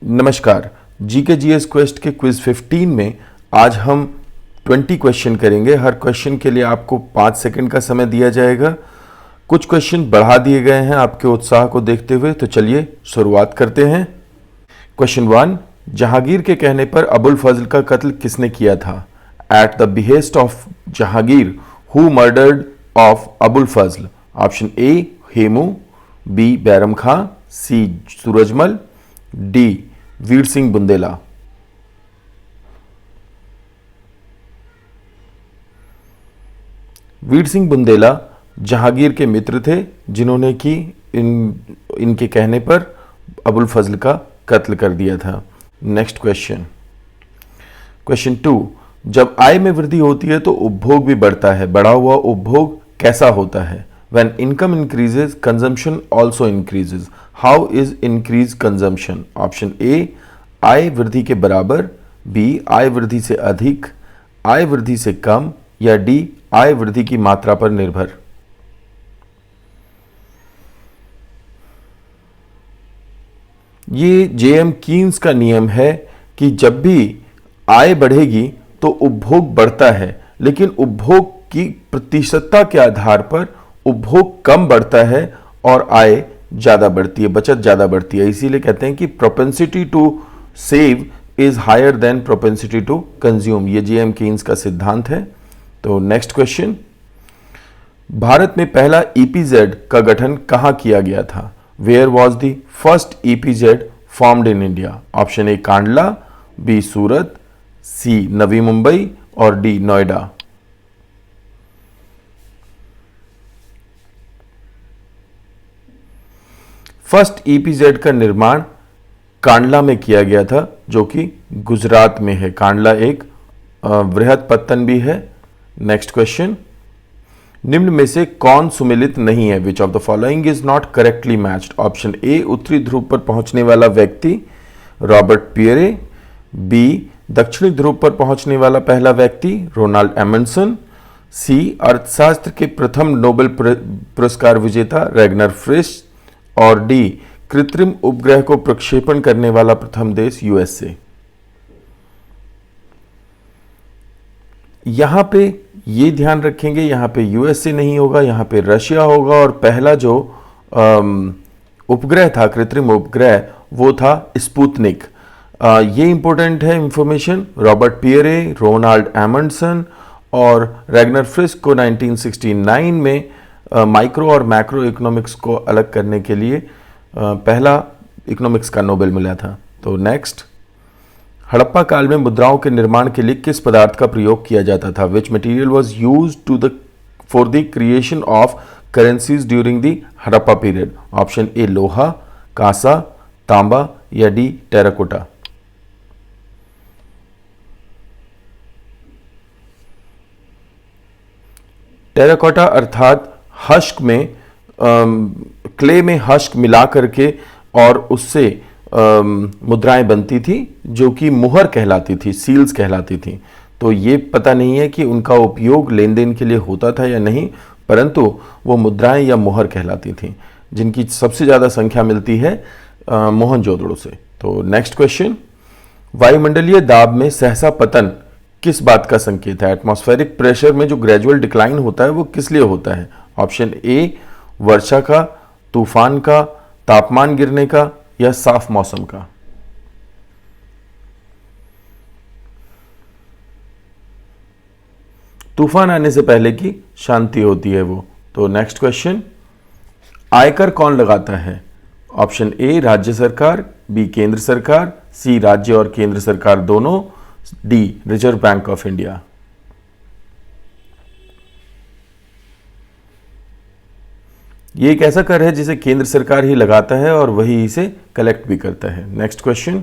नमस्कार। GK GS quest के quiz 15 में आज हम 20 क्वेश्चन करेंगे। हर क्वेश्चन के लिए आपको 5 सेकंड का समय दिया जाएगा। कुछ क्वेश्चन बढ़ा दिए गए हैं आपके उत्साह को देखते हुए, तो चलिए शुरुआत करते हैं। क्वेश्चन 1, जहांगीर के कहने पर अबुल फजल का कत्ल किसने किया था? At the behest of Jahangir who murdered of Abul Fazal? Option A Hemu, B Bairam Khan, C Surajmal, D Veer Singh Bundela. Veer Singh Bundela Jahangir के मित्र थे जिन्होंने कि इनके कहने पर अबुल फजल का कत्ल कर दिया था। नेक्स्ट क्वेश्चन, क्वेश्चन 2, जब आय में वृद्धि होती है तो उपभोग भी बढ़ता है। बढ़ा हुआ उपभोग कैसा होता है? When income increases, consumption also increases. How is increased consumption? Option A, आय वृद्धि के बराबर, B, आय वृद्धि से अधिक, आय वृद्धि से कम, या D, आय वृद्धि की मात्रा पर निर्भर। ये जेएम कीन्स का नियम है कि जब भी आय बढ़ेगी तो उपभोग बढ़ता है, लेकिन उपभोग की प्रतिशतता के आधार पर उपभोग कम बढ़ता है और आय ज्यादा बढ़ती है, बचत ज्यादा बढ़ती है। इसीलिए कहते हैं कि propensity to save is higher than propensity to consume. ये जेएम कीन्स का सिद्धांत है। तो नेक्स्ट क्वेश्चन, भारत में पहला ईपीजेड का गठन कहां किया गया था? Where was the first EPZ formed in India? Option A Kandla, B Surat, C Navi Mumbai, और डी नोएडा। फर्स्ट ईपीजेड का निर्माण कांडला में किया गया था, जो कि गुजरात में है। कांडला एक वृहद पत्तन भी है। नेक्स्ट क्वेश्चन, निम्न में से कौन सुमेलित नहीं है? Which of the following is not correctly matched? Option A उत्तरी ध्रुव पर पहुंचने वाला व्यक्ति रॉबर्ट पियरे, बी दक्षिणी ध्रुव पर पहुंचने वाला पहला व्यक्ति रोनाल्ड एमंडसन, सी अर्थशास्त्र के प्रथम नोबेल पुरस्कार विजेता रैगनर फ्रिश, और डी कृत्रिम उपग्रह को प्रक्षेपण करने वाला प्रथम देश यूएसए। यहां पे ये ध्यान रखेंगे, यहां पे यूएसए नहीं होगा, यहां पे रशिया होगा। और पहला जो उपग्रह था, कृत्रिम उपग्रह, वो था स्पुतनिक। ये इंपॉर्टेंट है information. Robert Pierre, Ronald Amundsen और रैगनर फ्रिश को 1969 में माइक्रो और मैक्रो इकोनॉमिक्स को अलग करने के लिए पहला इकोनॉमिक्स का नोबेल मिला था। तो नेक्स्ट, हड़प्पा काल में मुद्राओं के निर्माण के लिए किस पदार्थ का प्रयोग किया जाता था? Which material was used for the creation of currencies during the Harappa period? Option A लोहा, कांसा, तांबा, या डी टेराकोटा। टेराकोटा अर्थात हश्क में क्ले में हश्क मिला करके और उससे मुद्राएं बनती थी, जो कि मुहर कहलाती थी, सील्स कहलाती थी। तो ये पता नहीं है कि उनका उपयोग लेन देन के लिए होता था या नहीं, परंतु वो मुद्राएं या मुहर कहलाती थी, जिनकी सबसे ज़्यादा संख्या मिलती है मोहनजोदड़ो से। तो नेक्स्ट क्वेश्चन, वायुमंडलीय दाब में सहसा पतन किस बात का संकेत है? एटमॉस्फेरिक प्रेशर में जो ग्रेजुअल डिक्लाइन होता है वो किस लिए होता है? ऑप्शन ए वर्षा का, तूफान का, तापमान गिरने का, या साफ मौसम का। तूफान आने से पहले की शांति होती है वो। तो नेक्स्ट क्वेश्चन, आयकर कौन लगाता है? ऑप्शन ए राज्य सरकार, बी केंद्र सरकार, सी राज्य और केंद्र सरकार दोनों, D reserve bank of India. ये एक ऐसा कर है जिसे केंद्र सरकार ही लगाता है और वही इसे कलेक्ट भी करता है। नेक्स्ट क्वेश्चन,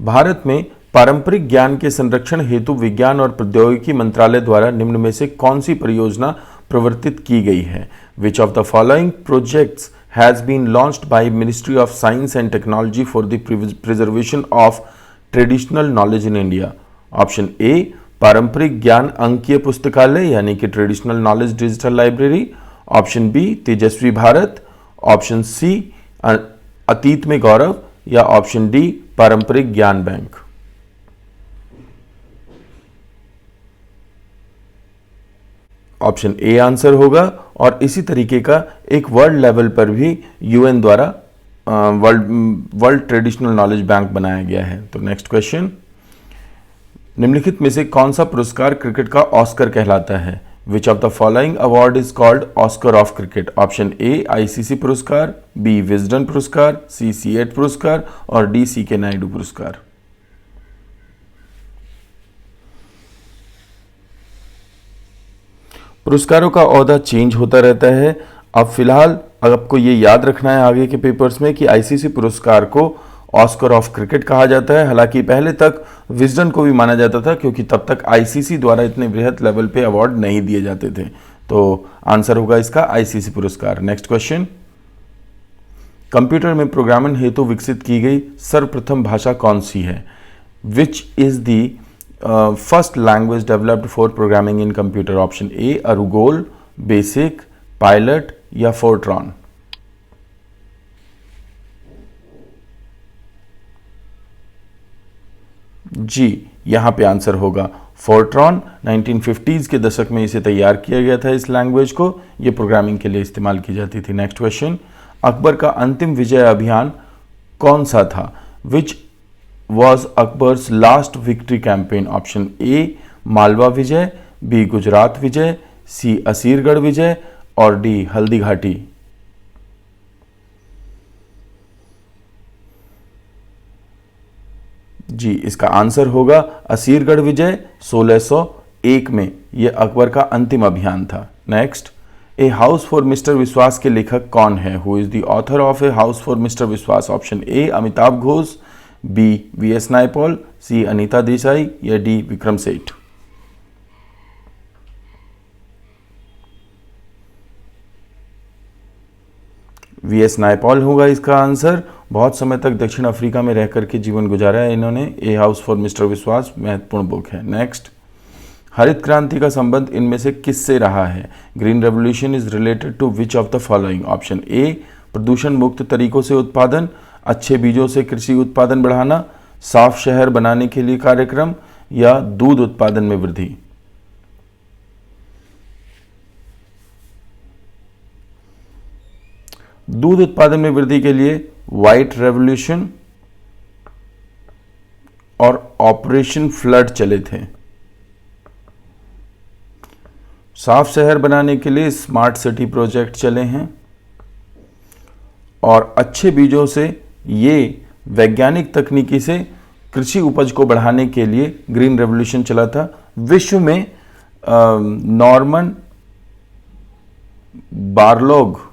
भारत में पारंपरिक ज्ञान के संरक्षण हेतु विज्ञान और प्रौद्योगिकी मंत्रालय द्वारा निम्न में से कौन सी परियोजना प्रवर्तित की गई है? Which of the following projects has been launched by ministry of science and technology for the preservation of traditional knowledge in India? Option A पारंपरिक ज्ञान अंकीय पुस्तकालय यानी कि traditional knowledge digital library, option B Tejasvi Bharat, option C अतीत में गौरव, या option D पारंपरिक ज्ञान बैंक? ऑप्शन ए आंसर होगा। और इसी तरीके का एक वर्ल्ड लेवल पर भी यूएन द्वारा वर्ल्ड ट्रेडिशनल नॉलेज बैंक बनाया गया है। तो नेक्स्ट क्वेश्चन, निम्नलिखित में से कौन सा पुरस्कार क्रिकेट का ऑस्कर कहलाता है? Which of the following award is called Oscar of cricket? Option A ICC पुरस्कार, बी विजडन पुरस्कार, सी सीएट पुरस्कार और डी सी के नायडू पुरस्कार। पुरस्कारों का ओहदा चेंज होता रहता है। अब फिलहाल आपको ये याद रखना है आगे के पेपर्स में कि आईसीसी पुरस्कार को ऑस्कर ऑफ क्रिकेट कहा जाता है। हालांकि पहले तक विजडन को भी माना जाता था, क्योंकि तब तक आईसीसी द्वारा इतने बृहत लेवल पे अवार्ड नहीं दिए जाते थे। तो आंसर होगा इसका आईसीसी पुरस्कार। नेक्स्ट क्वेश्चन, कंप्यूटर में प्रोग्रामिंग हेतु विकसित की गई सर्वप्रथम भाषा कौन सी है? Which is the first language developed for programming in computer? Option A ALGOL, BASIC, PILOT या फोर्ट्रॉन? जी, यहां पे आंसर होगा फोर्ट्रॉन। 1950s के दशक में इसे तैयार किया गया था। इस लैंग्वेज को ये प्रोग्रामिंग के लिए इस्तेमाल की जाती थी। नेक्स्ट क्वेश्चन, अकबर का अंतिम विजय अभियान कौन सा था? Which was Akbar's last victory campaign? Option A Malwa विजय, बी गुजरात विजय, सी असीरगढ़ विजय और डी हल्दी घाटी? जी, इसका आंसर होगा असीरगढ़ विजय 1601 में। यह अकबर का अंतिम अभियान था। Next, a house for mister Biswas के लेखक कौन है? Who is the author of a house for mister Biswas? Option A Amitav Ghosh, B VS Naipaul, C Anita Desai या डी विक्रम सेठ? वीएस नायपॉल होगा इसका आंसर। बहुत समय तक दक्षिण अफ्रीका में रहकर के जीवन गुजारा है इन्होंने। ए हाउस फॉर मिस्टर विश्वास महत्वपूर्ण बुक है। नेक्स्ट, हरित क्रांति का संबंध इनमें से किससे रहा है? Green revolution is related to which of the following? Option A प्रदूषण मुक्त तरीकों से उत्पादन, अच्छे बीजों से कृषि उत्पादन बढ़ाना, साफ शहर बनाने के लिए कार्यक्रम या दूध उत्पादन में वृद्धि? दूध उत्पादन में वृद्धि के लिए व्हाइट रेवोल्यूशन और ऑपरेशन फ्लड चले थे। साफ शहर बनाने के लिए स्मार्ट सिटी प्रोजेक्ट चले हैं और अच्छे बीजों से ये वैज्ञानिक तकनीकी से कृषि उपज को बढ़ाने के लिए ग्रीन रेवोल्यूशन चला था। विश्व में नॉर्मन बारलोग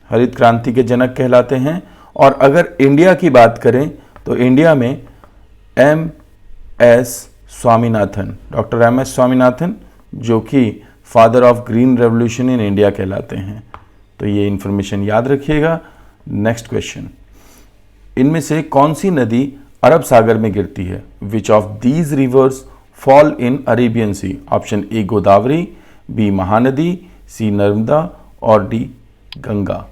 हरित क्रांति के जनक कहलाते हैं। और अगर इंडिया की बात करें तो इंडिया में M S Swaminathan, doctor M S Swaminathan, जो कि father of green revolution in India कहलाते हैं। तो ये इंफॉर्मेशन याद रखिएगा। नेक्स्ट क्वेश्चन, इनमें से कौन सी नदी अरब सागर में गिरती है? Which of these rivers fall in Arabian Sea? Option A Godavari, B Mahanadi, C Narmada और डी गंगा?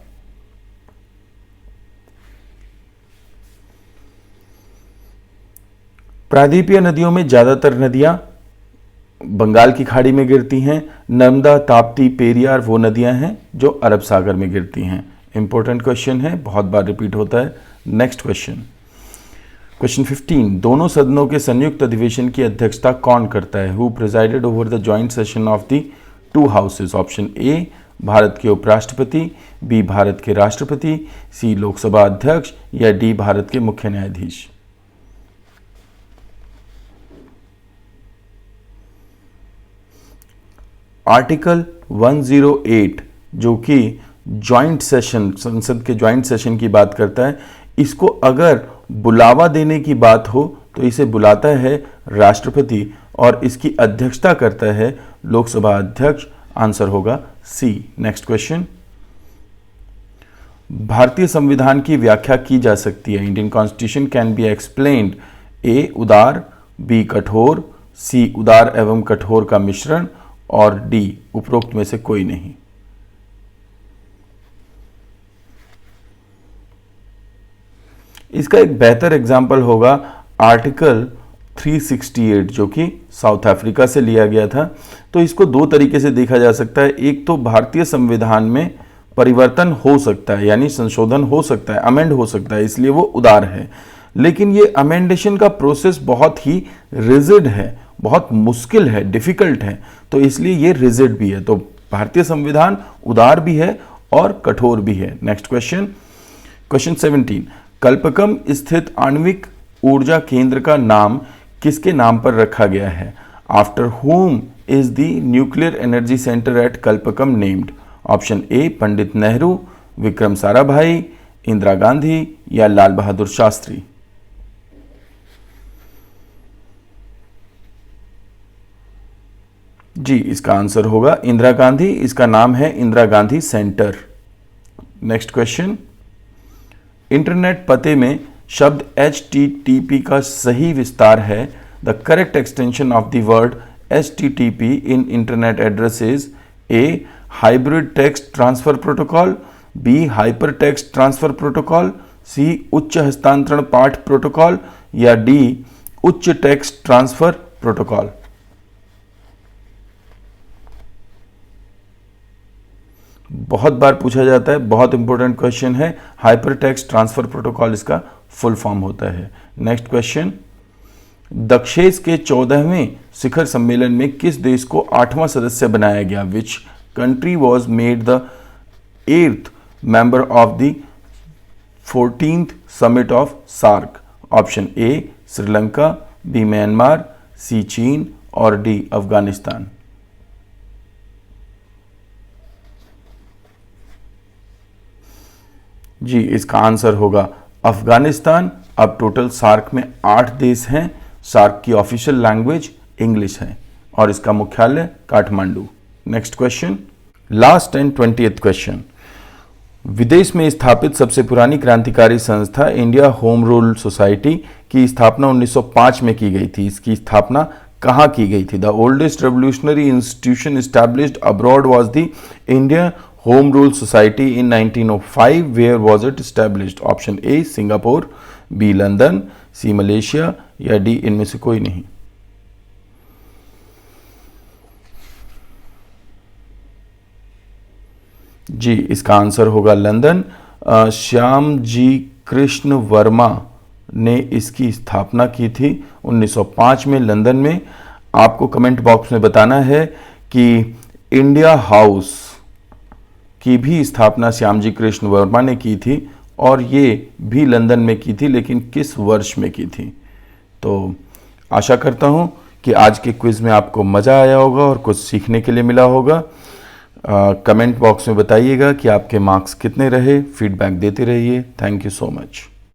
प्रायद्वीपीय नदियों में ज्यादातर नदियां बंगाल की खाड़ी में गिरती हैं। नर्मदा, ताप्ती, पेरियार वो नदियां हैं जो अरब सागर में गिरती हैं। इंपॉर्टेंट क्वेश्चन है, बहुत बार रिपीट होता है। नेक्स्ट क्वेश्चन, क्वेश्चन 15, दोनों सदनों के संयुक्त अधिवेशन की अध्यक्षता कौन करता है? Who presided over the joint session of the two houses? Option A Bharat के उपराष्ट्रपति, बी भारत के राष्ट्रपति, सी लोकसभा अध्यक्ष या डी भारत के मुख्य न्यायाधीश? आर्टिकल 108 जो कि जॉइंट सेशन, संसद के जॉइंट सेशन की बात करता है, इसको अगर बुलावा देने की बात हो तो इसे बुलाता है राष्ट्रपति और इसकी अध्यक्षता करता है लोकसभा अध्यक्ष। आंसर होगा सी। नेक्स्ट क्वेश्चन, भारतीय संविधान की व्याख्या की जा सकती है? Indian constitution can be explained A उदार, बी कठोर, सी उदार एवं कठोर का मिश्रण और डी उपरोक्त में से कोई नहीं? इसका एक बेहतर एग्जाम्पल होगा आर्टिकल 368 जो कि साउथ अफ्रीका से लिया गया था। तो इसको दो तरीके से देखा जा सकता है। एक तो भारतीय संविधान में परिवर्तन हो सकता है, यानी संशोधन हो सकता है, अमेंड हो सकता है, इसलिए वो उदार है। लेकिन ये अमेंडेशन का प्रोसेस बहुत ही रिजिड है, बहुत मुश्किल है, डिफिकल्ट है, तो इसलिए ये रिजिड भी है। तो भारतीय संविधान उदार भी है और कठोर भी है। नेक्स्ट क्वेश्चन, क्वेश्चन 17, कल्पकम स्थित आणविक ऊर्जा केंद्र का नाम किसके नाम पर रखा गया है? After whom is the nuclear energy center at Kalpakkam named? Option A Pandit Nehru, Vikram Sarabhai, Indira Gandhi या लाल बहादुर शास्त्री। जी, इसका आंसर होगा इंदिरा गांधी। इसका नाम है Indira Gandhi centre. Next question, internet पते में शब्द HTTP का सही विस्तार है। The correct extension of the word HTTP in internet address is a hybrid text transfer protocol, B hyper text transfer protocol, C उच्च हस्तांतरण पाठ प्रोटोकॉल या डी उच्च टेक्स्ट ट्रांसफर प्रोटोकॉल। बहुत बार पूछा जाता है, बहुत इंपॉर्टेंट क्वेश्चन है। हाइपर टेक्स्ट ट्रांसफर प्रोटोकॉल इसका फुल फॉर्म होता है। नेक्स्ट क्वेश्चन, दक्षेस के 14वें शिखर सम्मेलन में किस देश को 8वां सदस्य बनाया गया? Which country was made the 8th member of the 14th summit of SAARC? Option A Sri Lanka, B Myanmar, C चीन और डी अफगानिस्तान। जी, इसका आंसर होगा अफगानिस्तान। अब टोटल सार्क में 8 देश हैं। सार्क की ऑफिशियल लैंग्वेज इंग्लिश है और इसका मुख्यालय Kathmandu. Next question, last and 20th question, विदेश में स्थापित सबसे पुरानी क्रांतिकारी संस्था इंडिया होम रूल सोसाइटी की स्थापना 1905 में की गई थी। इसकी स्थापना कहाँ की गई थी? The oldest revolutionary institution established abroad was the India home rule society in 1905। Where was it established? Option A Singapore, B London, C Malaysia या डी इनमें से कोई नहीं। जी, इसका आंसर होगा लंदन। श्याम जी कृष्ण वर्मा ने इसकी स्थापना की थी 1905 में लंदन में। आपको कमेंट बॉक्स में बताना है कि इंडिया हाउस की भी स्थापना श्यामजी कृष्ण वर्मा ने की थी और ये भी लंदन में की थी, लेकिन किस वर्ष में की थी? तो आशा करता हूँ कि आज के क्विज़ में आपको मज़ा आया होगा और कुछ सीखने के लिए मिला होगा। कमेंट बॉक्स में बताइएगा कि आपके मार्क्स कितने रहे। फीडबैक देते रहिए। Thank you so much.